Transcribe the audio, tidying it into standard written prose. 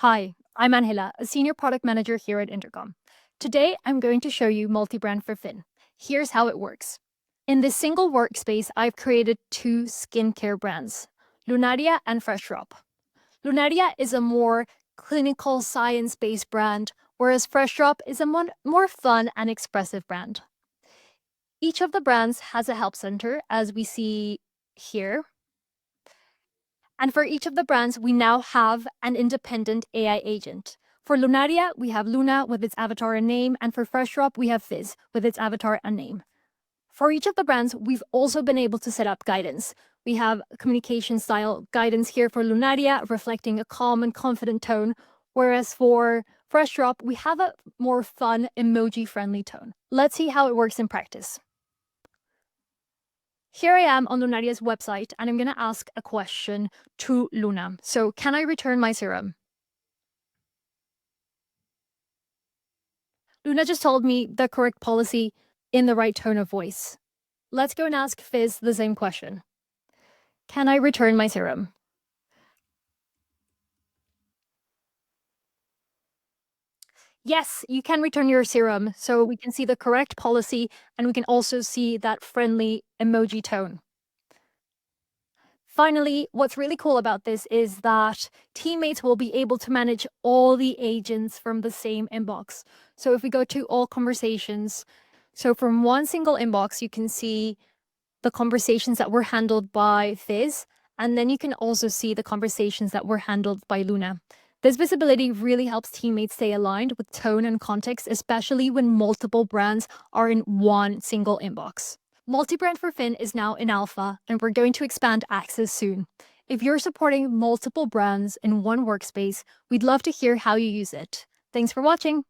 Hi, I'm Ángela, a senior product manager here at Intercom. Today, I'm going to show you multi-brand for Finn. Here's how it works. In this single workspace, I've created two skincare brands, Lunaria and FreshDrop. Lunaria is a more clinical science-based brand, whereas FreshDrop is a more fun and expressive brand. Each of the brands has a help center, as we see here. And for each of the brands, we now have an independent AI agent. For Lunaria, we have Luna with its avatar and name, and for FreshDrop, we have Fizz with its avatar and name. For each of the brands, we've also been able to set up guidance. We have communication style guidance here for Lunaria, reflecting a calm and confident tone, whereas for FreshDrop, we have a more fun, emoji-friendly tone. Let's see how it works in practice. Here I am on Lunaria's website, and I'm going to ask a question to Luna. So, can I return my serum? Luna just told me the correct policy in the right tone of voice. Let's go and ask Fizz the same question. Can I return my serum? Yes, you can return your serum. So we can see the correct policy, and we can also see that friendly emoji tone. Finally, what's really cool about this is that teammates will be able to manage all the agents from the same inbox. So if we go to all conversations, so from one single inbox, you can see the conversations that were handled by Fizz, and then you can also see the conversations that were handled by Luna. This visibility really helps teammates stay aligned with tone and context, especially when multiple brands are in one single inbox. Multi-brand for Finn is now in alpha, and we're going to expand access soon. If you're supporting multiple brands in one workspace, we'd love to hear how you use it. Thanks for watching.